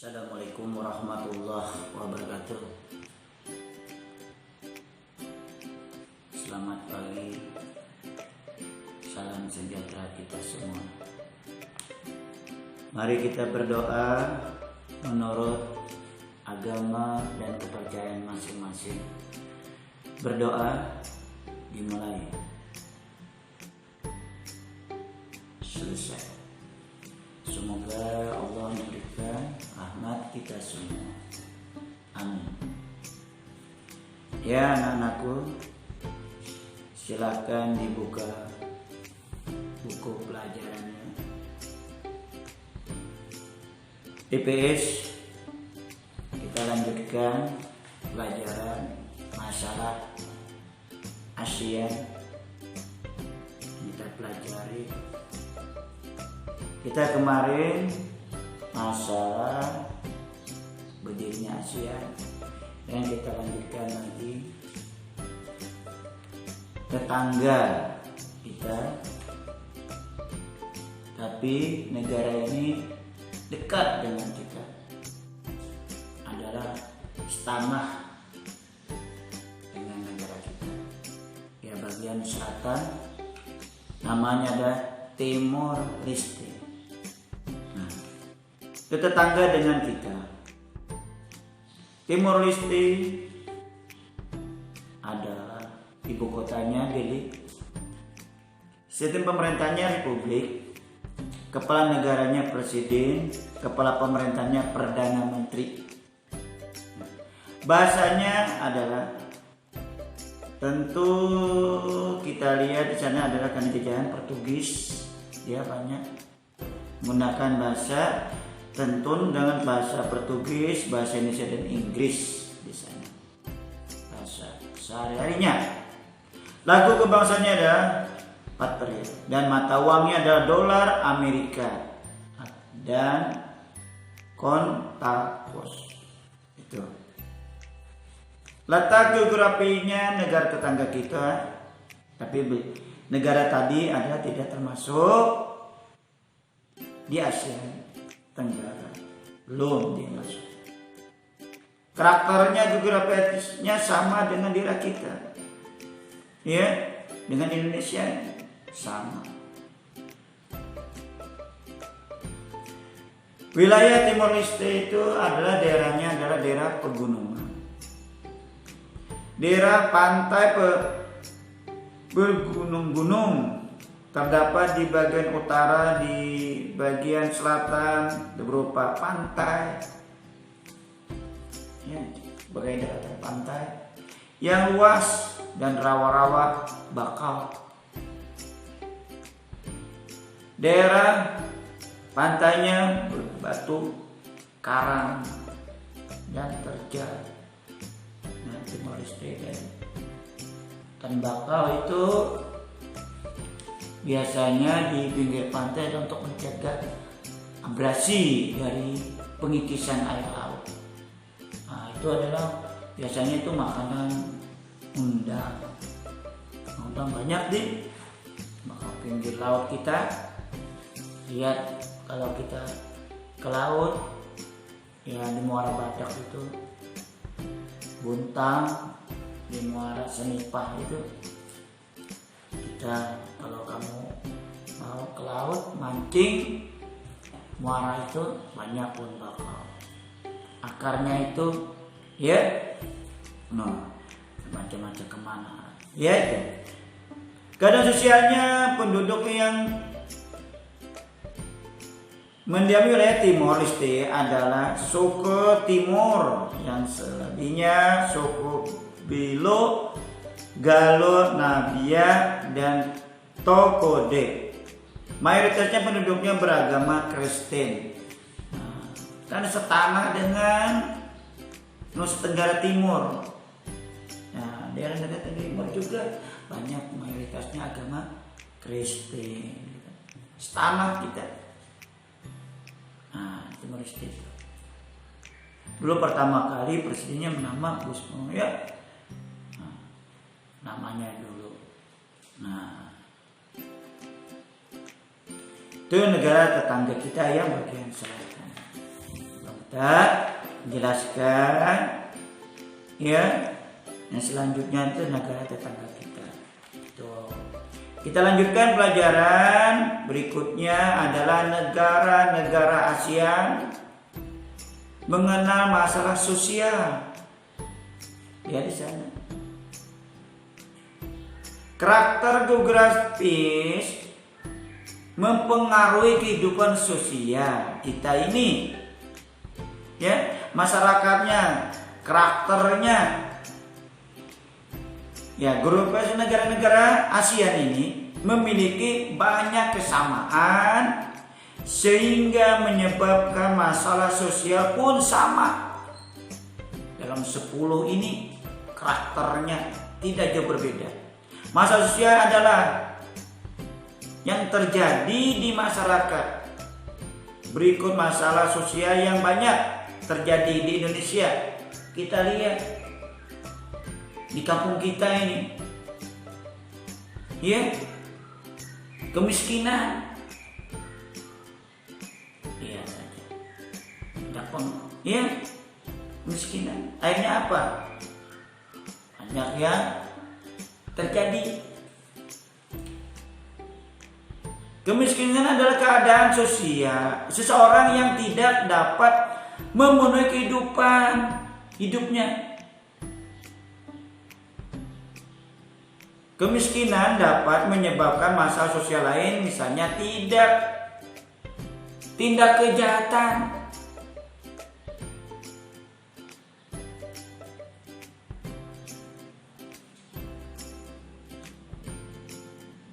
Assalamualaikum warahmatullahi wabarakatuh. Selamat pagi, salam sejahtera kita semua. Mari kita berdoa menurut agama dan kepercayaan masing-masing. Berdoa dimulai, selesai. Semoga Allah memberikan rahmat kita semua. Amin. Ya anak-anakku, silakan dibuka buku pelajarannya. IPS, kita lanjutkan pelajaran masalah ASEAN. Kita pelajari. Kita kemarin masalah berdirinya ASEAN, dan kita lanjutkan nanti tetangga kita, tapi negara ini dekat dengan kita, adalah setanah dengan negara kita. Ya, bagian selatan namanya ada Timor Leste. Itu tetangga dengan kita. Timor Leste adalah ibu kotanya Delhi. Sistem pemerintahnya republik, kepala negaranya presiden, kepala pemerintahnya perdana menteri. Bahasanya adalah, tentu kita lihat di sana adalah karena jajahan Portugis, dia banyak menggunakan bahasa tentu dengan bahasa Portugis, bahasa Indonesia dan Inggris di sana. Bahasa sehari-harinya. Lagu kebangsaannya adalah patria dan mata uangnya adalah dolar Amerika dan kontapos. Itu. Letak geografinya negara tetangga kita, tapi negara tadi adalah tidak termasuk di ASEAN Tenggara, belum dia masuk. Karakternya geografisnya sama dengan daerah kita, ya, dengan Indonesia sama. Wilayah Timor Leste itu adalah daerahnya adalah daerah pegunungan, daerah pantai bergunung-gunung. Terdapat di bagian utara, di bagian selatan berupa pantai, ya, sebagai daratan pantai yang luas dan rawa-rawa bakau. Daerah pantainya berbatu karang dan terjal. Nah, Timor Leste dan bakau itu biasanya di pinggir pantai untuk mencegah abrasi dari pengikisan air laut. Nah, itu adalah biasanya itu makanan udang. Udang banyak di pinggir laut kita. Lihat kalau kita ke laut, ya di Muara Badak itu, Buntang, di Muara Senipah itu, kita kalau kamu mau ke laut mancing, muara itu banyak pun bakal. Akarnya itu, ya, macam-macam kemana, ya itu. Keadaan sosialnya penduduk yang mendiami wilayah Timor Leste adalah suku Timor, yang selebihnya suku Bilo, Galo, Nabia, dan Tokode. Mayoritasnya penduduknya beragama Kristen. Karena setanah dengan Nusa Tenggara Timur. Nah, daerah negara Timur juga banyak mayoritasnya agama Kristen. Setanah kita. Nah, Timor Leste. Dulu pertama kali presidennya bernama Bush, ya. Namanya dulu. Nah, itu negara tetangga kita yang bagian selatan. kita jelaskan ya. Yang selanjutnya itu negara tetangga kita. Tuh. Kita lanjutkan pelajaran berikutnya adalah negara-negara ASEAN mengenal masalah sosial. Ya di sana. Karakter geografis mempengaruhi kehidupan sosial kita ini. Ya, masyarakatnya, karakternya. Ya, geografis negara-negara ASEAN ini memiliki banyak kesamaan sehingga menyebabkan masalah sosial pun sama. Dalam 10 ini karakternya tidak jauh berbeda. Masalah sosial adalah yang terjadi di masyarakat. Berikut masalah sosial yang banyak terjadi di Indonesia. Kita lihat di kampung kita ini, ya, kemiskinan, ya saja, ya, kemiskinan. Akhirnya apa? Banyak yang terjadi. Kemiskinan adalah keadaan sosial seseorang yang tidak dapat memenuhi kehidupan hidupnya. Kemiskinan dapat menyebabkan masalah sosial lain, misalnya tindak kejahatan.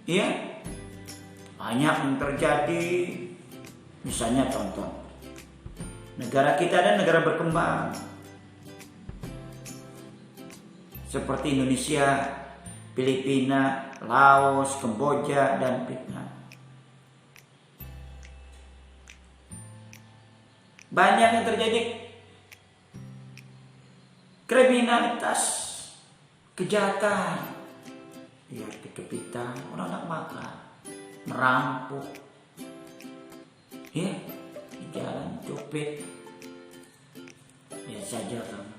Ya, banyak yang terjadi. Misalnya contoh, negara kita dan negara berkembang seperti Indonesia, Filipina, Laos, Kamboja, dan Vietnam. Banyak yang terjadi kriminalitas, kejahatan, ya, kepitan, orang makan, merampok, ya, di jalan copet, ya saja kamu.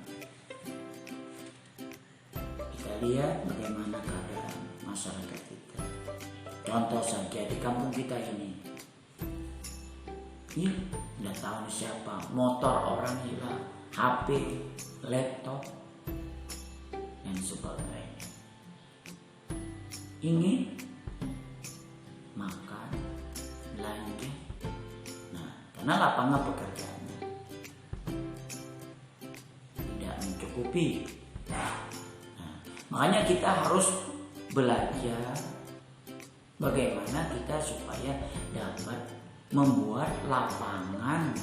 Kita lihat bagaimana keadaan masyarakat kita. Contoh saja di kampung kita ini, ya, tidak tahu siapa, motor orang hilang, HP, laptop, dan sebagainya. Ingin makan, belanja, nah, karena lapangan pekerjaannya tidak mencukupi. Makanya kita harus belajar bagaimana kita supaya dapat membuat lapangan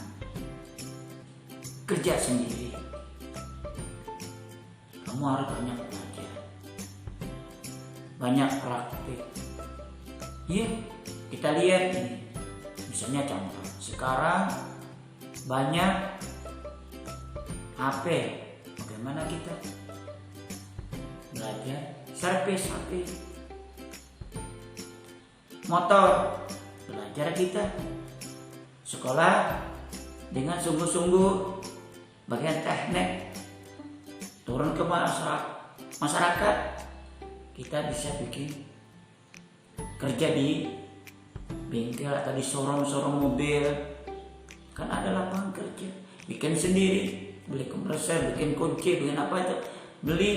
kerja sendiri. Kamu harus banyak belajar, banyak praktik. Ya, kita lihat ini. Misalnya contoh, sekarang banyak HP. Bagaimana kita belajar servis HP, motor, belajar kita sekolah dengan sungguh-sungguh bagian teknik, turun ke masyarakat, kita bisa bikin kerja di bengkel atau di showroom mobil, kan ada lapangan kerja, bikin sendiri, beli kompresor, bikin kunci, bikin apa itu, beli,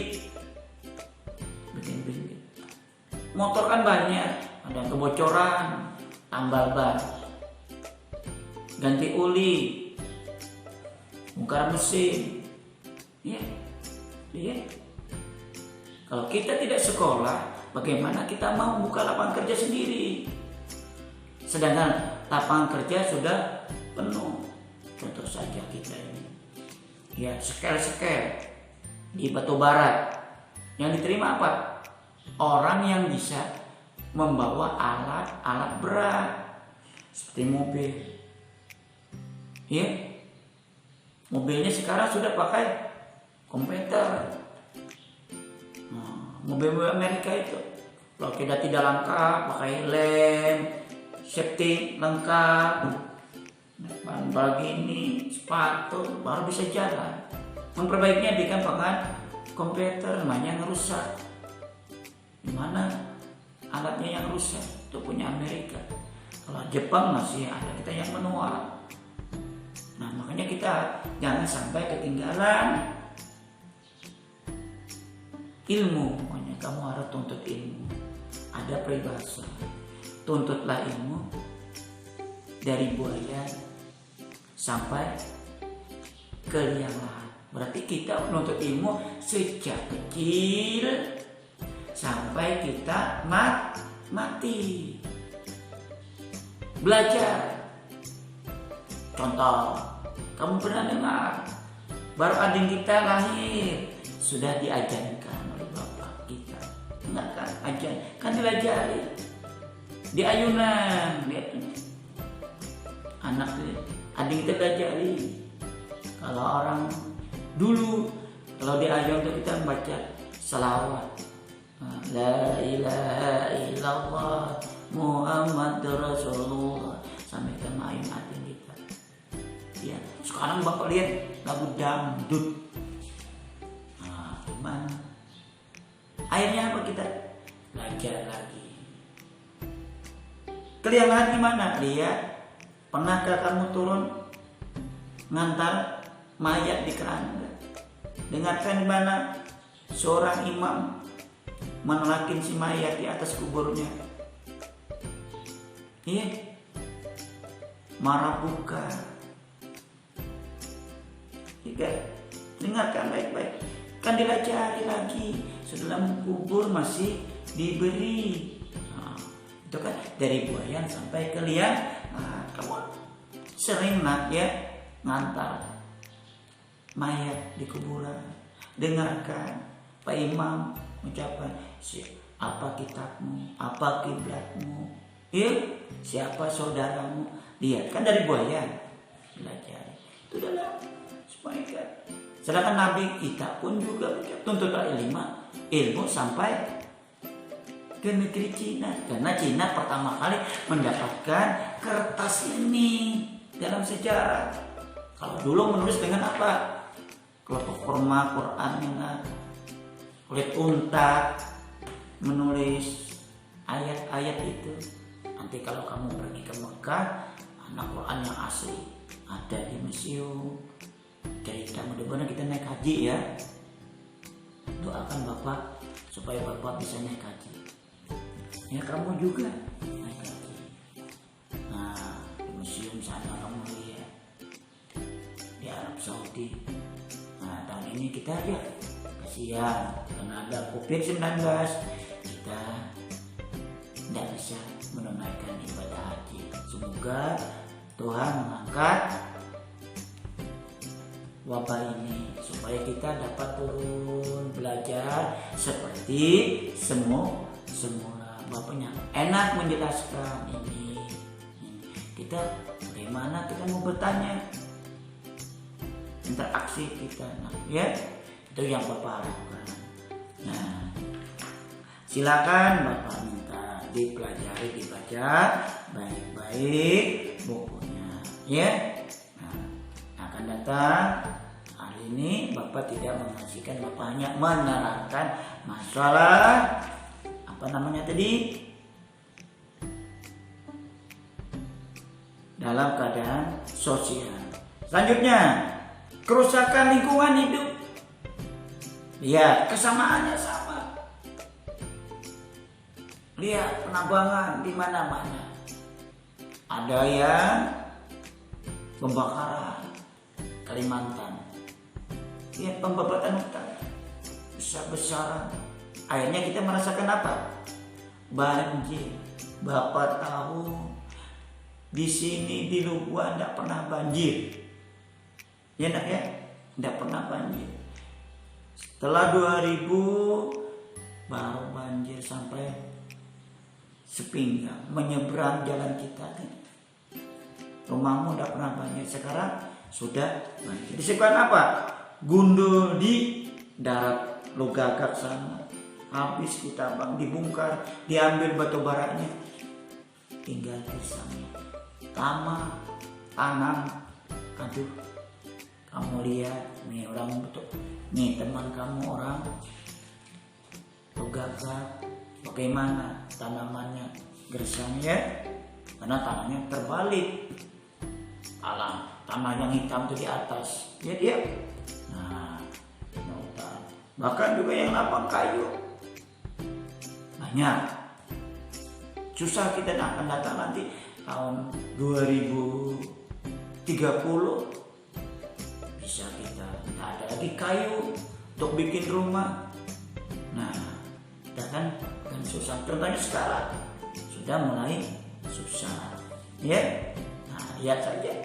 bikin motor kan banyak, ada kebocoran, tambal ban, ganti oli, bongkar mesin, ya, lihat. Kalau kita tidak sekolah, bagaimana kita mau buka lapangan kerja sendiri? Sedangkan lapangan kerja sudah penuh. Contoh saja kita ini, ya, sekel di Batu Barat. Yang diterima apa? Orang yang bisa membawa alat berat seperti mobil. Ya, mobilnya sekarang sudah pakai komputer. Mobil-mobil Amerika itu, kalau tidak lengkap, pakai lem, safety lengkap, ban begini, sepatu, baru bisa jalan. Memperbaikinya di gampangan komputer, namanya ngerusak. Dimana alatnya yang rusak, itu punya Amerika. Kalau Jepang masih ada kita yang manual. Nah makanya kita jangan sampai ketinggalan ilmu. Makanya kamu harus tuntut ilmu. Ada peribahasa, tuntutlah ilmu dari buaya sampai ke liang lahat. Berarti kita menuntut ilmu sejak kecil sampai kita mati. Belajar. Contoh, kamu pernah dengar baru adik kita lahir sudah diajarkan oleh bapak kita. Enggak kan? Ajar, kan dilajari di ayunan, lihat anak adik kita pelajari. Kalau orang dulu kalau di ayun itu kita membaca selawat, la ilaha illallah Muhammad Rasulullah, sampai ke ayun adik kita. Ya, sekarang bapak lihat lagu dangdut. Nah, gimana? Akhirnya apa kita? Belajar lagi. Kelihatan gimana? Lihat, pernahkah kamu turun ngantar mayat di keranda? Dengarkan di mana seorang imam menolakin si mayat di atas kuburnya. Iya, marah buka. Iya, dengarkan baik-baik. Kan dilajari lagi. Setelah kubur masih diberi. Nah, itu kan dari buayan sampai ke liang. Nah, kamu sering ya ngantar mayat di kuburan. Dengarkan Pak Imam ucapan, apa kitabmu, apa kiblatmu, siapa saudaramu. Lihat kan dari buayan belajar. Itu dalam supaya kan. Sedangkan Nabi kita pun juga tuntutlah ilmu sampai ke negeri Cina. Karena Cina pertama kali mendapatkan kertas ini dalam sejarah. Kalau dulu menulis dengan apa? Kelompok kurma, Quran, kulit unta, menulis ayat-ayat itu. Nanti kalau kamu pergi ke Mekah, anak Quran yang asli ada di museum. Cerita mudah-mudahan kita naik haji ya. Doakan Bapak supaya Bapak bisa naik haji. Ya kamu juga naik haji. Nah di museum sana kamu lihat di Arab Saudi. Nah tahun ini kita lihat kasihan karena ada COVID-19 kita tidak bisa menunaikan ibadah haji. Semoga Tuhan mengangkat wabah ini supaya kita dapat turun belajar seperti semula. Bapaknya enak menjelaskan ini. Kita bagaimana kita mau bertanya, interaksi kita, ya itu yang Bapak harapkan. Nah silakan Bapak minta dipelajari, dibaca baik-baik bukunya, ya. Akan datang hari ini Bapak tidak mengasihkan, Bapak hanya menerangkan masalah apa namanya tadi dalam keadaan sosial. Selanjutnya kerusakan lingkungan hidup. Lihat kesamaannya sama. Lihat penambangan di mana-mana. Ada yang pembakaran Kalimantan, ya pembabatan hutan besar-besaran. Akhirnya kita merasakan apa? Banjir. Bapak tahu di sini di Lubua tidak pernah banjir, ya nak ya, tidak pernah banjir. Setelah 2000 baru banjir sampai sepinggang menyeberang jalan kita. Rumahmu tidak pernah banjir, sekarang sudah banjir. Disebabkan apa? Gundul di darat Logagak sana. Habis kita dibongkar, diambil batu baranya. Tinggal pisang. Tanam, aduh kamu lihat nih orang betul, nih teman kamu orang gagah, bagaimana tanamannya gersang ya, karena tanahnya terbalik, tanah yang hitam itu di atas, ya dia. Nah, bahkan juga yang lapang kayu banyak. Susah kita akan datang nanti tahun 2030 bisa kita tidak ada lagi kayu untuk bikin rumah. Nah, kita kan susah. Contohnya sekarang sudah mulai susah, ya. Nah, lihat saja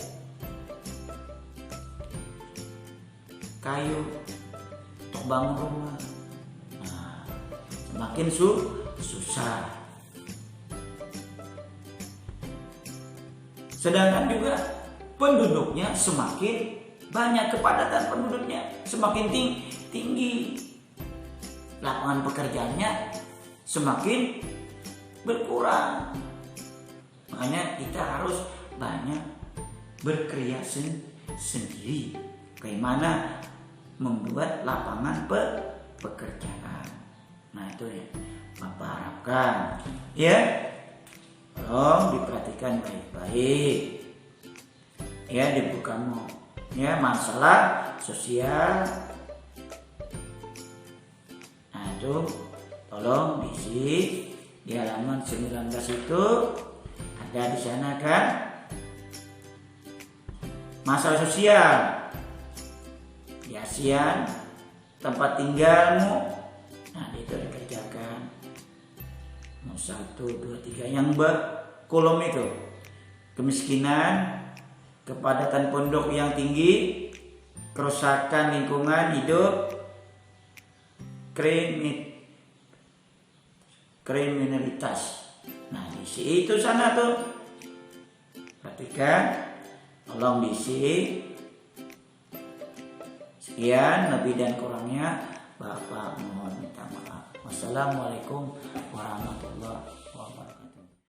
kayu untuk bangun rumah. Nah, semakin susah. Sedangkan juga penduduknya semakin banyak, kepadatan penduduknya semakin tinggi, lapangan pekerjaannya semakin berkurang. Makanya kita harus banyak berkreasi sendiri, bagaimana membuat lapangan pekerjaan. Nah, itu ya Bapak harapkan ya. Tolong diperhatikan baik-baik ya di buku kamu ya, masalah sosial. Nah, itu tolong diisi di halaman 19 itu ada di sana kan, masalah sosial di ASEAN, tempat tinggalmu. Nah, itu dikerjakan. 1, 2, 3 yang kolom itu, kemiskinan, kepadatan penduduk yang tinggi, kerusakan lingkungan hidup, kriminalitas. Nah, diisi itu sana tuh, perhatikan, tolong diisi. Sekian, lebih dan kurangnya Bapak mohon minta maaf. Wassalamualaikum warahmatullahi wabarakatuh.